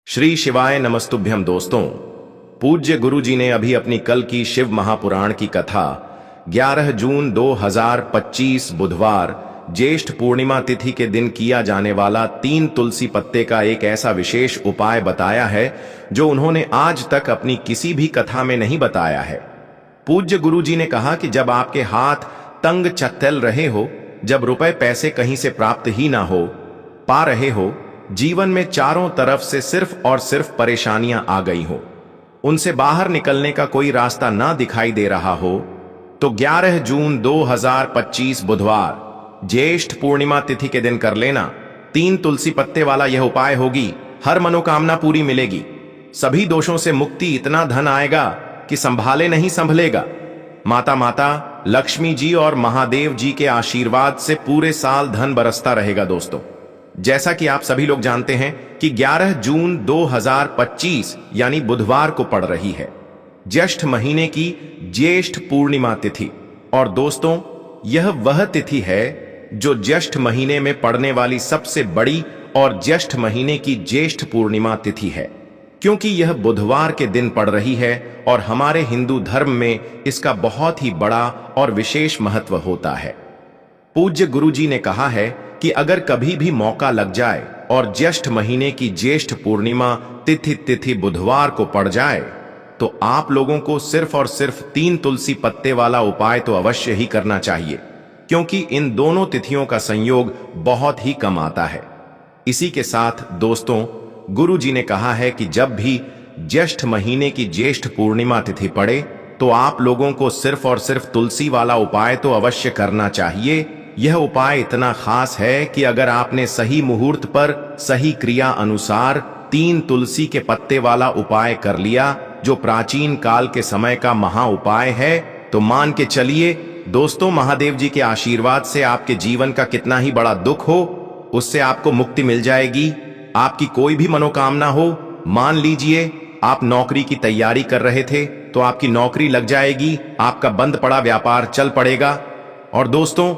श्री शिवाय नमस्तुभ्यम दोस्तों। पूज्य गुरु जी ने अभी अपनी कल की शिव महापुराण की कथा 11 जून 2025 बुधवार ज्येष्ठ पूर्णिमा तिथि के दिन किया जाने वाला 3 तुलसी पत्ते का एक ऐसा विशेष उपाय बताया है जो उन्होंने आज तक अपनी किसी भी कथा में नहीं बताया है। पूज्य गुरु जी ने कहा कि जब आपके हाथ तंग चल रहे हो, जब रुपए पैसे कहीं से प्राप्त ही ना हो पा रहे हो, जीवन में चारों तरफ से सिर्फ और सिर्फ परेशानियां आ गई हो, उनसे बाहर निकलने का कोई रास्ता ना दिखाई दे रहा हो, तो 11 जून 2025 बुधवार ज्येष्ठ पूर्णिमा तिथि के दिन कर लेना 3 तुलसी पत्ते वाला यह उपाय होगी। हर मनोकामना पूरी मिलेगी, सभी दोषों से मुक्ति, इतना धन आएगा कि संभाले नहीं संभलेगा। माता लक्ष्मी जी और महादेव जी के आशीर्वाद से पूरे साल धन बरसता रहेगा। दोस्तों, जैसा कि आप सभी लोग जानते हैं कि 11 जून 2025 यानी बुधवार को पड़ रही है ज्येष्ठ महीने की ज्येष्ठ पूर्णिमा तिथि। और दोस्तों, यह वह तिथि है जो ज्येष्ठ महीने में पड़ने वाली सबसे बड़ी और ज्येष्ठ महीने की ज्येष्ठ पूर्णिमा तिथि है, क्योंकि यह बुधवार के दिन पड़ रही है और हमारे हिंदू धर्म में इसका बहुत ही बड़ा और विशेष महत्व होता है। पूज्य गुरु जी ने कहा है कि अगर कभी भी मौका लग जाए और ज्येष्ठ महीने की ज्येष्ठ पूर्णिमा तिथि बुधवार को पड़ जाए, तो आप लोगों को सिर्फ और सिर्फ 3 तुलसी पत्ते वाला उपाय तो अवश्य ही करना चाहिए, क्योंकि इन दोनों तिथियों का संयोग बहुत ही कम आता है। इसी के साथ दोस्तों, गुरु जी ने कहा है कि जब भी ज्येष्ठ महीने की ज्येष्ठ पूर्णिमा तिथि पड़े तो आप लोगों को सिर्फ और सिर्फ तुलसी वाला उपाय तो अवश्य करना चाहिए। यह उपाय इतना खास है कि अगर आपने सही मुहूर्त पर सही क्रिया अनुसार 3 तुलसी के पत्ते वाला उपाय कर लिया, जो प्राचीन काल के समय का महा उपाय है, तो मान के चलिए दोस्तों, महादेव जी के आशीर्वाद से आपके जीवन का कितना ही बड़ा दुख हो, उससे आपको मुक्ति मिल जाएगी। आपकी कोई भी मनोकामना हो, मान लीजिए आप नौकरी की तैयारी कर रहे थे तो आपकी नौकरी लग जाएगी, आपका बंद पड़ा व्यापार चल पड़ेगा। और दोस्तों,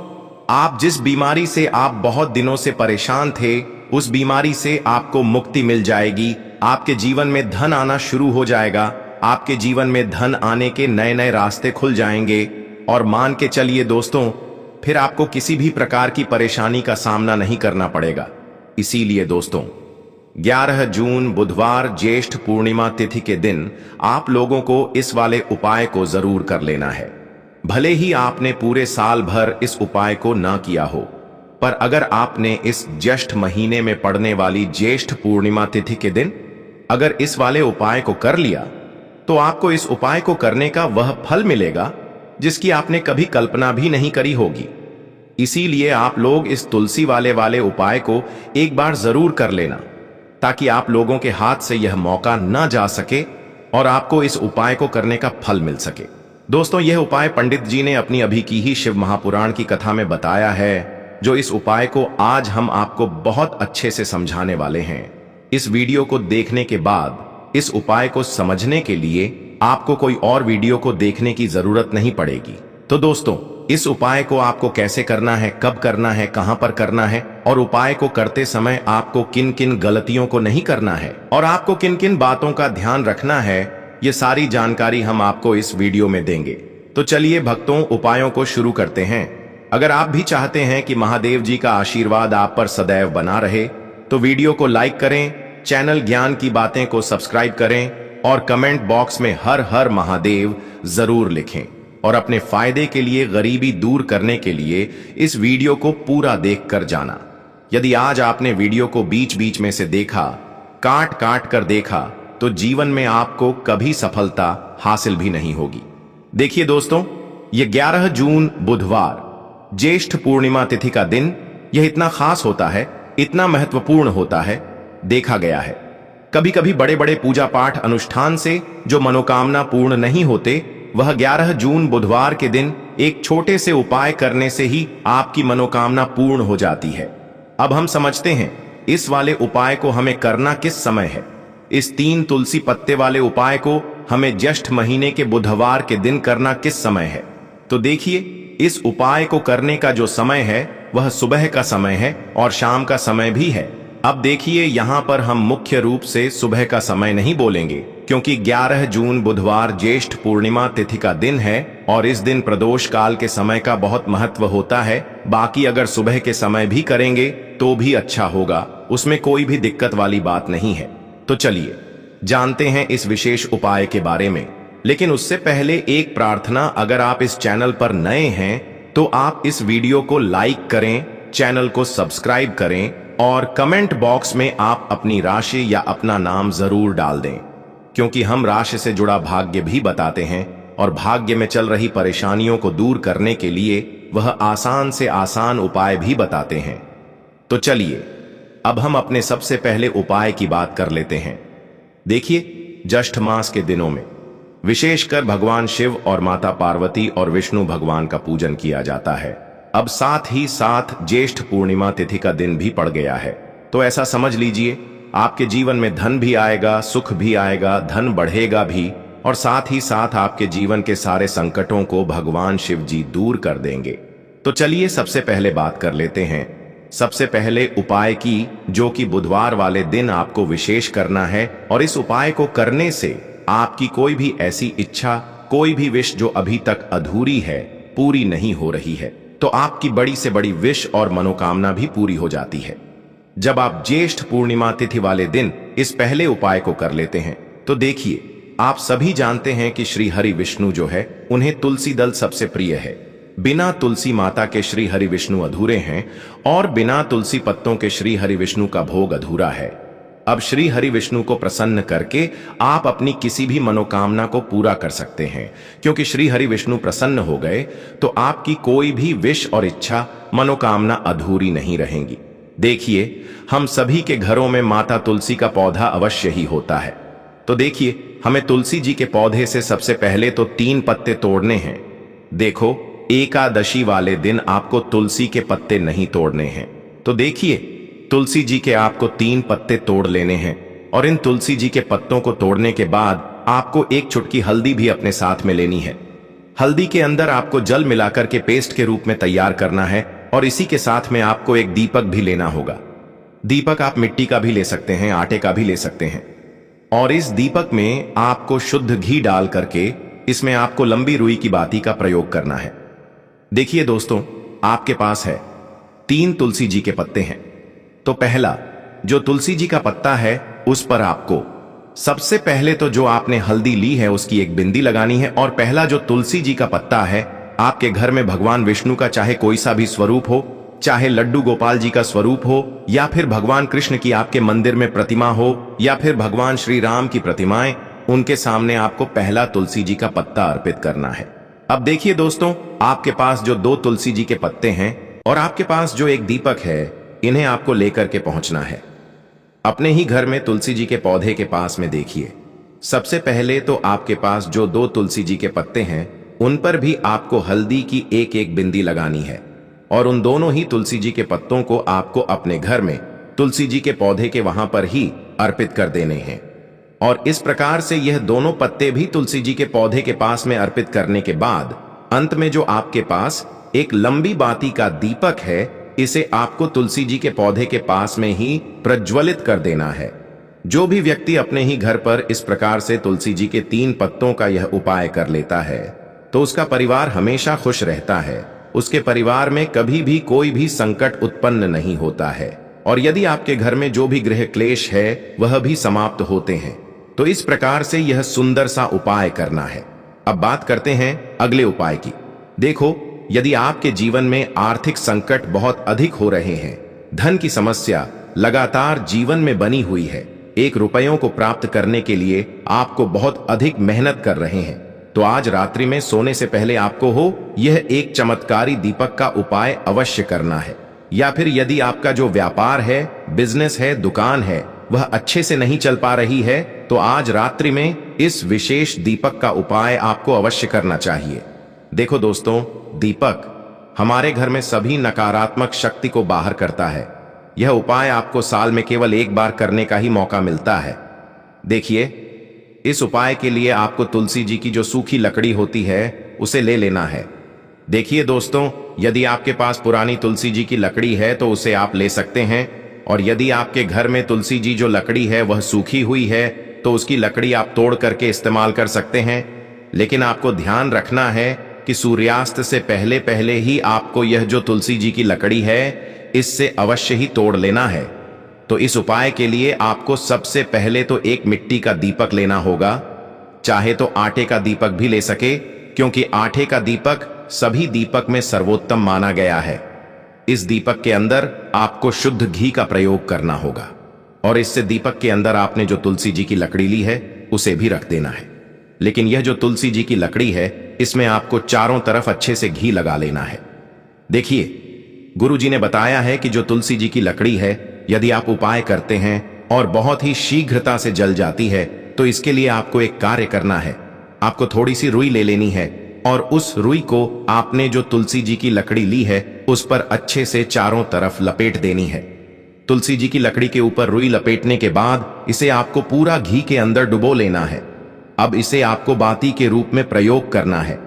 आप जिस बीमारी से आप बहुत दिनों से परेशान थे, उस बीमारी से आपको मुक्ति मिल जाएगी। आपके जीवन में धन आना शुरू हो जाएगा, आपके जीवन में धन आने के नए नए रास्ते खुल जाएंगे। और मान के चलिए दोस्तों, फिर आपको किसी भी प्रकार की परेशानी का सामना नहीं करना पड़ेगा। इसीलिए दोस्तों, 11 जून बुधवार ज्येष्ठ पूर्णिमा तिथि के दिन आप लोगों को इस वाले उपाय को जरूर कर लेना है। भले ही आपने पूरे साल भर इस उपाय को ना किया हो, पर अगर आपने इस ज्येष्ठ महीने में पड़ने वाली ज्येष्ठ पूर्णिमा तिथि के दिन अगर इस वाले उपाय को कर लिया, तो आपको इस उपाय को करने का वह फल मिलेगा जिसकी आपने कभी कल्पना भी नहीं करी होगी। इसीलिए आप लोग इस तुलसी वाले उपाय को एक बार जरूर कर लेना, ताकि आप लोगों के हाथ से यह मौका ना जा सके और आपको इस उपाय को करने का फल मिल सके। दोस्तों, यह उपाय पंडित जी ने अपनी अभी की ही शिव महापुराण की कथा में बताया है, जो इस उपाय को आज हम आपको बहुत अच्छे से समझाने वाले हैं। इस वीडियो को देखने के बाद इस उपाय को समझने के लिए आपको कोई और वीडियो को देखने की जरूरत नहीं पड़ेगी। तो दोस्तों, इस उपाय को आपको कैसे करना है, कब करना है, कहां पर करना है, और उपाय को करते समय आपको किन किन गलतियों को नहीं करना है और आपको किन किन बातों का ध्यान रखना है, ये सारी जानकारी हम आपको इस वीडियो में देंगे। तो चलिए भक्तों, उपायों को शुरू करते हैं। अगर आप भी चाहते हैं कि महादेव जी का आशीर्वाद आप पर सदैव बना रहे, तो वीडियो को लाइक करें, चैनल ज्ञान की बातें को सब्सक्राइब करें और कमेंट बॉक्स में हर हर महादेव जरूर लिखें। और अपने फायदे के लिए, गरीबी दूर करने के लिए इस वीडियो को पूरा देख कर जाना। यदि आज आपने वीडियो को बीच बीच में से देखा, काट काट कर देखा, तो जीवन में आपको कभी सफलता हासिल भी नहीं होगी। देखिए दोस्तों, यह 11 जून बुधवार ज्येष्ठ पूर्णिमा तिथि का दिन यह इतना खास होता है, इतना महत्वपूर्ण होता है, देखा गया है कभी कभी बड़े बड़े पूजा पाठ अनुष्ठान से जो मनोकामना पूर्ण नहीं होते, वह 11 जून बुधवार के दिन एक छोटे से उपाय करने से ही आपकी मनोकामना पूर्ण हो जाती है। अब हम समझते हैं इस वाले उपाय को हमें करना किस समय है। इस 3 तुलसी पत्ते वाले उपाय को हमें ज्येष्ठ महीने के बुधवार के दिन करना किस समय है। तो देखिए, इस उपाय को करने का जो समय है वह सुबह का समय है और शाम का समय भी है। अब देखिए, यहाँ पर हम मुख्य रूप से सुबह का समय नहीं बोलेंगे, क्योंकि 11 जून बुधवार ज्येष्ठ पूर्णिमा तिथि का दिन है और इस दिन प्रदोष काल के समय का बहुत महत्व होता है। बाकी अगर सुबह के समय भी करेंगे तो भी अच्छा होगा, उसमें कोई भी दिक्कत वाली बात नहीं है। तो चलिए जानते हैं इस विशेष उपाय के बारे में। लेकिन उससे पहले एक प्रार्थना, अगर आप इस चैनल पर नए हैं तो आप इस वीडियो को लाइक करें, चैनल को सब्सक्राइब करें और कमेंट बॉक्स में आप अपनी राशि या अपना नाम जरूर डाल दें, क्योंकि हम राशि से जुड़ा भाग्य भी बताते हैं और भाग्य में चल रही परेशानियों को दूर करने के लिए वह आसान से आसान उपाय भी बताते हैं। तो चलिए अब हम अपने सबसे पहले उपाय की बात कर लेते हैं। देखिए, ज्येष्ठ मास के दिनों में विशेषकर भगवान शिव और माता पार्वती और विष्णु भगवान का पूजन किया जाता है। अब साथ ही साथ ज्येष्ठ पूर्णिमा तिथि का दिन भी पड़ गया है, तो ऐसा समझ लीजिए आपके जीवन में धन भी आएगा, सुख भी आएगा, धन बढ़ेगा भी और साथ ही साथ आपके जीवन के सारे संकटों को भगवान शिव जी दूर कर देंगे। तो चलिए सबसे पहले बात कर लेते हैं सबसे पहले उपाय की, जो कि बुधवार वाले दिन आपको विशेष करना है। और इस उपाय को करने से आपकी कोई भी ऐसी इच्छा, कोई भी विश जो अभी तक अधूरी है, पूरी नहीं हो रही है, तो आपकी बड़ी से बड़ी विश और मनोकामना भी पूरी हो जाती है। जब आप ज्येष्ठ पूर्णिमा तिथि वाले दिन इस पहले उपाय को कर लेते हैं तो देखिए, आप सभी जानते हैं कि श्री हरि विष्णु जो है, उन्हें तुलसी दल सबसे प्रिय है। बिना तुलसी माता के श्री हरि विष्णु अधूरे हैं और बिना तुलसी पत्तों के श्री हरि विष्णु का भोग अधूरा है। अब श्री हरि विष्णु को प्रसन्न करके आप अपनी किसी भी मनोकामना को पूरा कर सकते हैं, क्योंकि श्री हरि विष्णु प्रसन्न हो गए तो आपकी कोई भी विश और इच्छा, मनोकामना अधूरी नहीं रहेंगी। देखिए, हम सभी के घरों में माता तुलसी का पौधा अवश्य ही होता है। तो देखिए, हमें तुलसी जी के पौधे से सबसे पहले तो 3 पत्ते तोड़ने हैं। देखो, एकादशी वाले दिन आपको तुलसी के पत्ते नहीं तोड़ने हैं। तो देखिए, तुलसी जी के आपको 3 पत्ते तोड़ लेने हैं और इन तुलसी जी के पत्तों को तोड़ने के बाद आपको एक चुटकी हल्दी भी अपने साथ में लेनी है। हल्दी के अंदर आपको जल मिलाकर के पेस्ट के रूप में तैयार करना है और इसी के साथ में आपको एक दीपक भी लेना होगा। दीपक आप मिट्टी का भी ले सकते हैं, आटे का भी ले सकते हैं। और इस दीपक में आपको शुद्ध घी डाल करके इसमें आपको लंबी रुई की बाती का प्रयोग करना है। देखिए दोस्तों, आपके पास है 3 तुलसी जी के पत्ते हैं। तो पहला जो तुलसी जी का पत्ता है, उस पर आपको सबसे पहले तो जो आपने हल्दी ली है उसकी एक बिंदी लगानी है। और पहला जो तुलसी जी का पत्ता है, आपके घर में भगवान विष्णु का चाहे कोई सा भी स्वरूप हो, चाहे लड्डू गोपाल जी का स्वरूप हो, या फिर भगवान कृष्ण की आपके मंदिर में प्रतिमा हो, या फिर भगवान श्री राम की प्रतिमाएं, उनके सामने आपको पहला तुलसी जी का पत्ता अर्पित करना है। अब देखिए दोस्तों, आपके पास जो 2 तुलसी जी के पत्ते हैं और आपके पास जो एक दीपक है, इन्हें आपको लेकर के पहुंचना है अपने ही घर में तुलसी जी के पौधे के पास में। देखिए, सबसे पहले तो आपके पास जो 2 तुलसी जी के पत्ते हैं, उन पर भी आपको हल्दी की एक बिंदी लगानी है और उन दोनों ही तुलसी जी के पत्तों को आपको अपने घर में तुलसी जी के पौधे के वहां पर ही अर्पित कर देने हैं। और इस प्रकार से यह दोनों पत्ते भी तुलसी जी के पौधे के पास में अर्पित करने के बाद अंत में जो आपके पास एक लंबी बाती का दीपक है, इसे आपको तुलसी जी के पौधे के पास में ही प्रज्वलित कर देना है। जो भी व्यक्ति अपने ही घर पर इस प्रकार से तुलसी जी के 3 पत्तों का यह उपाय कर लेता है, तो उसका परिवार हमेशा खुश रहता है। उसके परिवार में कभी भी कोई भी संकट उत्पन्न नहीं होता है और यदि आपके घर में जो भी गृह क्लेश है, वह भी समाप्त होते हैं। तो इस प्रकार से यह सुंदर सा उपाय करना है। अब बात करते हैं अगले उपाय की। देखो, यदि आपके जीवन में आर्थिक संकट बहुत अधिक हो रहे हैं, धन की समस्या लगातार जीवन में बनी हुई है, 1 रुपयों को प्राप्त करने के लिए आपको बहुत अधिक मेहनत कर रहे हैं, तो आज रात्रि में सोने से पहले आपको यह एक चमत्कारी दीपक का उपाय अवश्य करना है। या फिर यदि आपका जो व्यापार है, बिजनेस है, दुकान है, वह अच्छे से नहीं चल पा रही है, तो आज रात्रि में इस विशेष दीपक का उपाय आपको अवश्य करना चाहिए। देखो दोस्तों, दीपक हमारे घर में सभी नकारात्मक शक्ति को बाहर करता है। यह उपाय आपको साल में केवल 1 बार करने का ही मौका मिलता है। देखिए, इस उपाय के लिए आपको तुलसी जी की जो सूखी लकड़ी होती है, उसे ले लेना है। देखिए दोस्तों, यदि आपके पास पुरानी तुलसी जी की लकड़ी है तो उसे आप ले सकते हैं, और यदि आपके घर में तुलसी जी जो लकड़ी है वह सूखी हुई है तो उसकी लकड़ी आप तोड़ करके इस्तेमाल कर सकते हैं। लेकिन आपको ध्यान रखना है कि सूर्यास्त से पहले पहले ही आपको यह जो तुलसी जी की लकड़ी है इससे अवश्य ही तोड़ लेना है। तो इस उपाय के लिए आपको सबसे पहले तो एक मिट्टी का दीपक लेना होगा, चाहे तो आटे का दीपक भी ले सके, क्योंकि आटे का दीपक सभी दीपक में सर्वोत्तम माना गया है। इस दीपक के अंदर आपको शुद्ध घी का प्रयोग करना होगा और इससे दीपक के अंदर आपने जो तुलसी जी की लकड़ी ली है उसे भी रख देना है। लेकिन यह जो तुलसी जी की लकड़ी है इसमें आपको चारों तरफ अच्छे से घी लगा लेना है। देखिए, गुरु जी ने बताया है कि जो तुलसी जी की लकड़ी है यदि आप उपाय करते हैं और बहुत ही शीघ्रता से जल जाती है तो इसके लिए आपको एक कार्य करना है। आपको थोड़ी सी रुई ले लेनी है और उस रुई को आपने जो तुलसी जी की लकड़ी ली है उस पर अच्छे से चारों तरफ लपेट देनी है। तुलसी जी की लकड़ी के ऊपर रुई लपेटने के बाद इसे आपको पूरा घी के अंदर डुबो लेना है। अब इसे आपको बाती के रूप में प्रयोग करना है।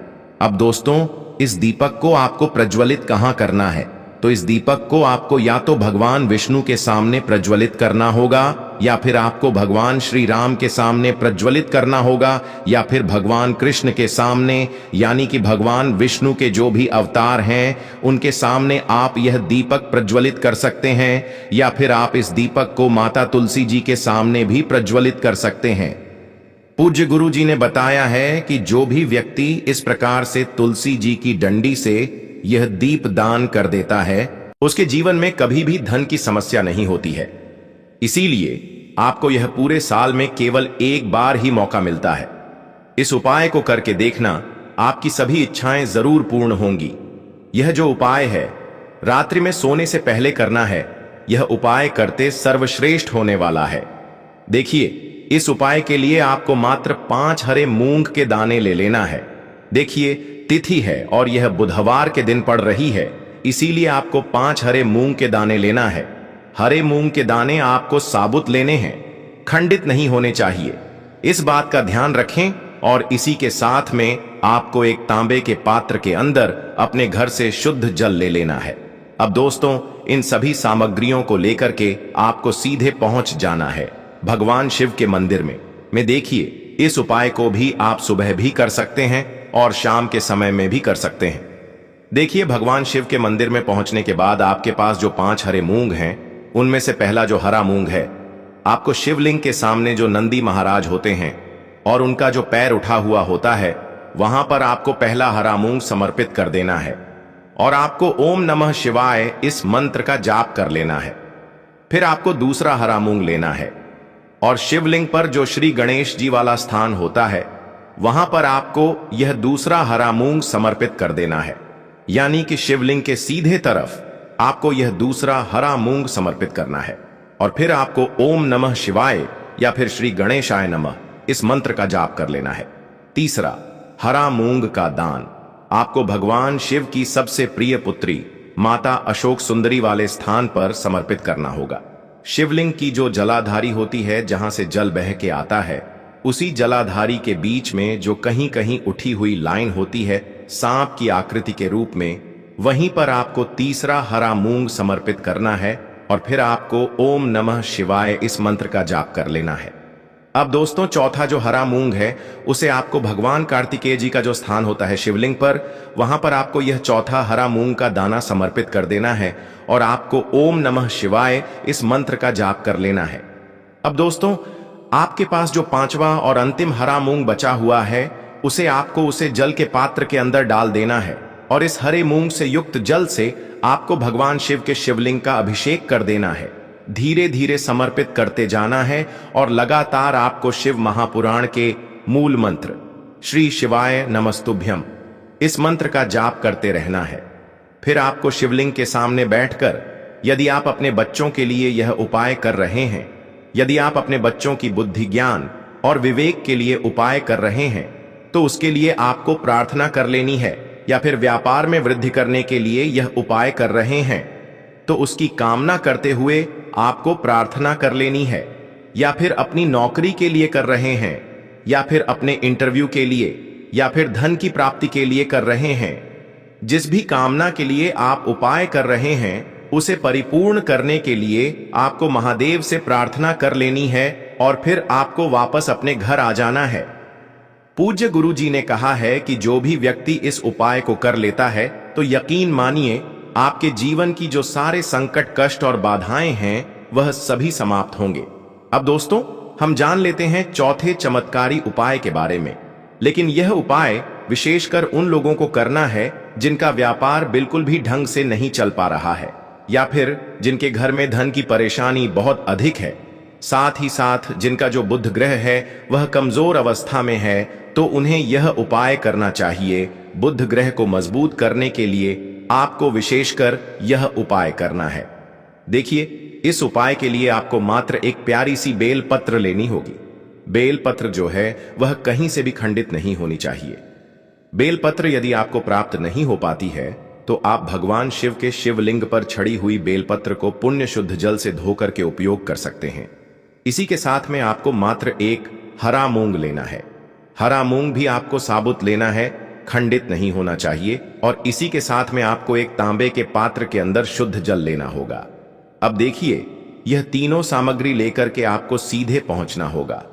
अब दोस्तों, इस दीपक को आपको प्रज्वलित कहां करना है? तो इस दीपक को आपको या तो भगवान विष्णु के सामने प्रज्वलित करना होगा या फिर आपको भगवान श्री राम के सामने प्रज्वलित करना होगा या फिर भगवान कृष्ण के सामने, यानी कि भगवान विष्णु के जो भी अवतार हैं उनके सामने आप यह दीपक प्रज्वलित कर सकते हैं, या फिर आप इस दीपक को माता तुलसी जी के सामने भी प्रज्वलित कर सकते हैं। पूज्य गुरु जी ने बताया है कि जो भी व्यक्ति इस प्रकार से तुलसी जी की डंडी से यह दीप दान कर देता है उसके जीवन में कभी भी धन की समस्या नहीं होती है। इसीलिए आपको यह पूरे साल में केवल एक बार ही मौका मिलता है। इस उपाय को करके देखना, आपकी सभी इच्छाएं जरूर पूर्ण होंगी। यह जो उपाय है रात्रि में सोने से पहले करना है। यह उपाय करते सर्वश्रेष्ठ होने वाला है। देखिए, इस उपाय के लिए आपको मात्र 5 हरे मूंग के दाने ले लेना है। देखिए, तिथि है और यह बुधवार के दिन पड़ रही है, इसीलिए आपको 5 हरे मूंग के दाने लेना है। हरे मूंग के दाने आपको साबुत लेने हैं, खंडित नहीं होने चाहिए। इस बात का ध्यान रखें। और इसी के साथ में आपको एक तांबे के पात्र के अंदर अपने घर से शुद्ध जल ले लेना है। अब दोस्तों, इन सभी सामग्रियों को लेकर के आपको सीधे पहुंच जाना है भगवान शिव के मंदिर में देखिए, इस उपाय को भी आप सुबह भी कर सकते हैं और शाम के समय में भी कर सकते हैं। देखिए, भगवान शिव के मंदिर में पहुंचने के बाद आपके पास जो 5 हरे मूंग हैं उनमें से पहला जो हरा मूंग है, आपको शिवलिंग के सामने जो नंदी महाराज होते हैं और उनका जो पैर उठा हुआ होता है वहां पर आपको पहला हरा मूंग समर्पित कर देना है और आपको ओम नमः शिवाय इस मंत्र का जाप कर लेना है। फिर आपको दूसरा हरा मूंग लेना है और शिवलिंग पर जो श्री गणेश जी वाला स्थान होता है वहां पर आपको यह दूसरा हरा मूंग समर्पित कर देना है, यानी कि शिवलिंग के सीधे तरफ आपको यह दूसरा हरा मूंग समर्पित करना है। और फिर आपको ओम नमः शिवाय या फिर श्री गणेशाय नमः इस मंत्र का जाप कर लेना है। तीसरा, हरा मूंग का दान आपको भगवान शिव की सबसे प्रिय पुत्री माता अशोक सुंदरी वाले स्थान पर समर्पित करना होगा। शिवलिंग की जो जलाधारी होती है, जहां से जल बह के आता है, उसी जलाधारी के बीच में जो कहीं कहीं उठी हुई लाइन होती है सांप की आकृति के रूप में, वहीं पर आपको तीसरा हरा मूंग समर्पित करना है और फिर आपको ओम नमः शिवाय इस मंत्र का जाप कर लेना है। अब दोस्तों, चौथा जो हरा मूंग है उसे आपको भगवान कार्तिकेय जी का जो स्थान होता है शिवलिंग पर, वहां पर आपको यह चौथा हरा मूंग का दाना समर्पित कर देना है और आपको ओम नमः शिवाय इस मंत्र का जाप कर लेना है। अब दोस्तों, आपके पास जो 5वां और अंतिम हरा मूंग बचा हुआ है उसे आपको उसे जल के पात्र के अंदर डाल देना है और इस हरे मूंग से युक्त जल से आपको भगवान शिव के शिवलिंग का अभिषेक कर देना है। धीरे धीरे समर्पित करते जाना है और लगातार आपको शिव महापुराण के मूल मंत्र श्री शिवाय नमस्तुभ्यम इस मंत्र का जाप करते रहना है। फिर आपको शिवलिंग के सामने बैठकर, यदि आप अपने बच्चों के लिए यह उपाय कर रहे हैं, यदि आप अपने बच्चों की बुद्धि, ज्ञान और विवेक के लिए उपाय कर रहे हैं तो उसके लिए आपको प्रार्थना कर लेनी है, या फिर व्यापार में वृद्धि करने के लिए यह उपाय कर रहे हैं तो उसकी कामना करते हुए आपको प्रार्थना कर लेनी है, या फिर अपनी नौकरी के लिए कर रहे हैं, या फिर अपने इंटरव्यू के लिए, या फिर धन की प्राप्ति के लिए कर रहे हैं। जिस भी कामना के लिए आप उपाय कर रहे हैं उसे परिपूर्ण करने के लिए आपको महादेव से प्रार्थना कर लेनी है और फिर आपको वापस अपने घर आ जाना है। पूज्य गुरु जी ने कहा है कि जो भी व्यक्ति इस उपाय को कर लेता है तो यकीन मानिए आपके जीवन की जो सारे संकट, कष्ट और बाधाएं हैं वह सभी समाप्त होंगे। अब दोस्तों, हम जान लेते हैं चौथे चमत्कारी उपाय के बारे में। लेकिन यह उपाय विशेषकर उन लोगों को करना है जिनका व्यापार बिल्कुल भी ढंग से नहीं चल पा रहा है, या फिर जिनके घर में धन की परेशानी बहुत अधिक है, साथ ही साथ जिनका जो बुध ग्रह है वह कमजोर अवस्था में है, तो उन्हें यह उपाय करना चाहिए। बुध ग्रह को मजबूत करने के लिए आपको विशेषकर यह उपाय करना है। देखिए, इस उपाय के लिए आपको मात्र एक प्यारी सी बेल पत्र लेनी होगी। बेल पत्र जो है वह कहीं से भी खंडित नहीं होनी चाहिए। बेल पत्र यदि आपको प्राप्त नहीं हो पाती है तो आप भगवान शिव के शिवलिंग पर छड़ी हुई बेलपत्र को पुण्य शुद्ध जल से धोकर के उपयोग कर सकते हैं। इसी के साथ में आपको मात्र एक हरा मूंग लेना है। हरा मूंग भी आपको साबुत लेना है, खंडित नहीं होना चाहिए। और इसी के साथ में आपको एक तांबे के पात्र के अंदर शुद्ध जल लेना होगा। अब देखिए, यह तीनों सामग्री लेकर के आपको सीधे पहुंचना होगा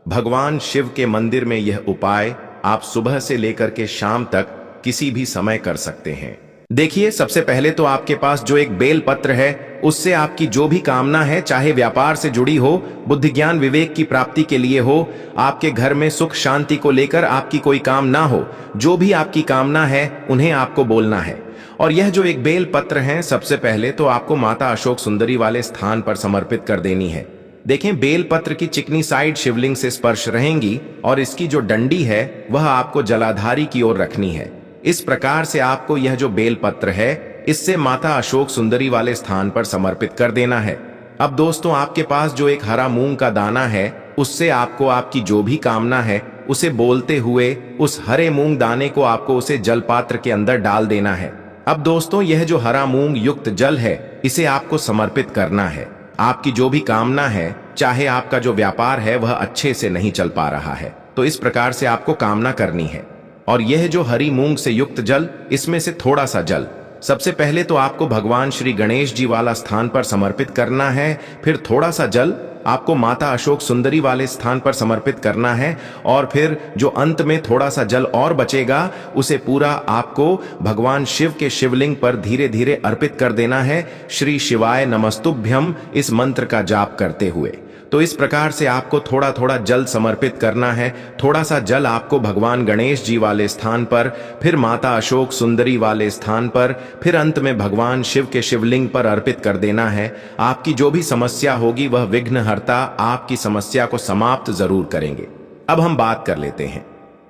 भगवान शिव के मंदिर में। यह उपाय आप सुबह से लेकर के शाम तक किसी भी समय कर सकते हैं। देखिए, सबसे पहले तो आपके पास जो एक बेल पत्र है उससे आपकी जो भी कामना है, चाहे व्यापार से जुड़ी हो, बुद्धि ज्ञान विवेक की प्राप्ति के लिए हो, आपके घर में सुख शांति को लेकर आपकी कोई काम ना हो, जो भी आपकी कामना है उन्हें आपको बोलना है। और यह जो एक बेल पत्र है सबसे पहले तो आपको माता अशोक सुंदरी वाले स्थान पर समर्पित कर देनी है। देखें, बेल पत्र की चिकनी साइड शिवलिंग से स्पर्श रहेंगी और इसकी जो डंडी है वह आपको जलाधारी की ओर रखनी है। इस प्रकार से आपको यह जो बेल पत्र है इससे माता अशोक सुंदरी वाले स्थान पर समर्पित कर देना है। अब दोस्तों, आपके पास जो एक हरा मूंग का दाना है उससे आपको आपकी जो भी कामना है उसे बोलते हुए उस हरे मूंग दाने को आपको उसे जल पात्र के अंदर डाल देना है। अब दोस्तों, यह जो हरा मूंग युक्त जल है इसे आपको समर्पित करना है। आपकी जो भी कामना है, चाहे आपका जो व्यापार है वह अच्छे से नहीं चल पा रहा है, तो इस प्रकार से आपको कामना करनी है। और यह जो हरी मूंग से युक्त जल, इसमें से थोड़ा सा जल सबसे पहले तो आपको भगवान श्री गणेश जी वाला स्थान पर समर्पित करना है। फिर थोड़ा सा जल आपको माता अशोक सुंदरी वाले स्थान पर समर्पित करना है। और फिर जो अंत में थोड़ा सा जल और बचेगा उसे पूरा आपको भगवान शिव के शिवलिंग पर धीरे धीरे अर्पित कर देना है, श्री शिवाय नमस्तुभ्यम इस मंत्र का जाप करते हुए। तो इस प्रकार से आपको थोड़ा थोड़ा जल समर्पित करना है। थोड़ा सा जल आपको भगवान गणेश जी वाले स्थान पर, फिर माता अशोक सुंदरी वाले स्थान पर, फिर अंत में भगवान शिव के शिवलिंग पर अर्पित कर देना है। आपकी जो भी समस्या होगी वह विघ्नहर्ता आपकी समस्या को समाप्त जरूर करेंगे। अब हम बात कर लेते हैं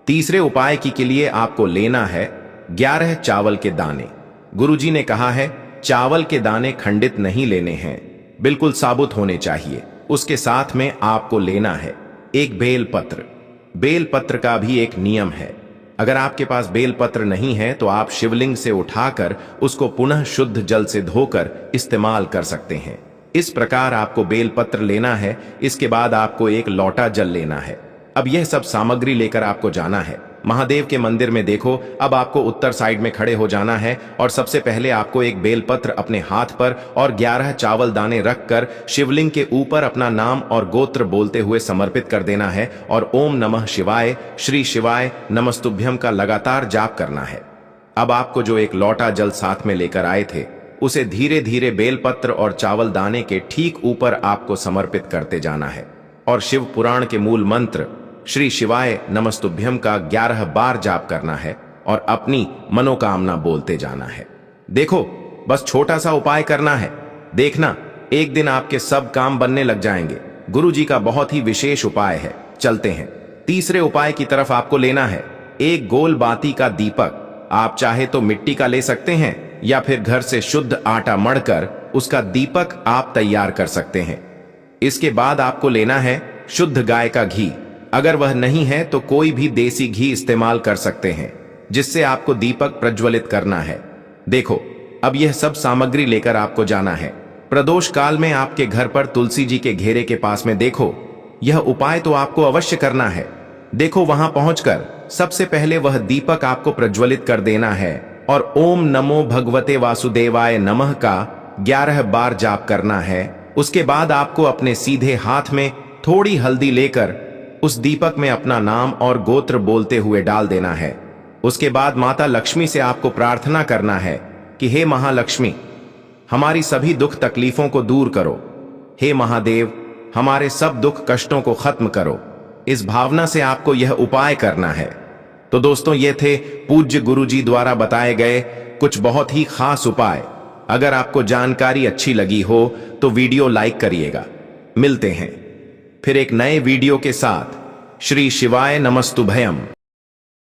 तीसरे उपाय की के लिए आपको लेना है 11 चावल के दाने। गुरुजी ने कहा है चावल के दाने खंडित नहीं लेने हैं, बिल्कुल साबुत होने चाहिए। उसके साथ में आपको लेना है एक बेल पत्र। बेल पत्र का भी एक नियम है, अगर आपके पास बेल पत्र नहीं है तो आप शिवलिंग से उठाकर उसको पुनः शुद्ध जल से धोकर इस्तेमाल कर सकते हैं। इस प्रकार आपको बेल पत्र लेना है। इसके बाद आपको एक लोटा जल लेना है। अब यह सब सामग्री लेकर आपको जाना है महादेव के मंदिर में। देखो, अब आपको उत्तर साइड में खड़े हो जाना है और सबसे पहले आपको एक बेलपत्र अपने हाथ पर और 11 चावल दाने रखकर शिवलिंग के ऊपर अपना नाम और गोत्र बोलते हुए समर्पित कर देना है और ओम नमः शिवाय, श्री शिवाय नमस्तुभ्यम का लगातार जाप करना है। अब आपको जो एक लोटा जल साथ में लेकर आए थे उसे धीरे धीरे बेलपत्र और चावल दाने के ठीक ऊपर आपको समर्पित करते जाना है और शिव पुराण के मूल मंत्र श्री शिवाय नमस्तुभ्यम का 11 बार जाप करना है और अपनी मनोकामना बोलते जाना है। देखो, बस छोटा सा उपाय करना है, देखना एक दिन आपके सब काम बनने लग जाएंगे। गुरु जी का बहुत ही विशेष उपाय है। चलते हैं तीसरे उपाय की तरफ। आपको लेना है एक गोल बाती का दीपक। आप चाहे तो मिट्टी का ले सकते हैं या फिर घर से शुद्ध आटा मढ़कर उसका दीपक आप तैयार कर सकते हैं। इसके बाद आपको लेना है शुद्ध गाय का घी। अगर वह नहीं है तो कोई भी देसी घी इस्तेमाल कर सकते हैं, जिससे आपको दीपक प्रज्वलित करना है। देखो, अब यह सब सामग्री लेकर आपको जाना है। प्रदोष काल में आपके घर पर तुलसी जी के घेरे के पास में देखो, यह उपाय तो आपको अवश्य करना है। देखो, वहां पहुंचकर सबसे पहले वह दीपक आपको प्रज्वलित कर देना है और ओम नमो भगवते वासुदेवाय नमः का 11 बार जाप करना है। उसके बाद आपको अपने सीधे हाथ में थोड़ी हल्दी लेकर उस दीपक में अपना नाम और गोत्र बोलते हुए डाल देना है। उसके बाद माता लक्ष्मी से आपको प्रार्थना करना है कि हे महालक्ष्मी, हमारी सभी दुख तकलीफों को दूर करो। हे महादेव, हमारे सब दुख कष्टों को खत्म करो। इस भावना से आपको यह उपाय करना है। तो दोस्तों, ये थे पूज्य गुरुजी द्वारा बताए गए कुछ बहुत ही खास उपाय। अगर आपको जानकारी अच्छी लगी हो तो वीडियो लाइक करिएगा। मिलते हैं फिर एक नए वीडियो के साथ। श्री शिवाय नमस्तुभयम।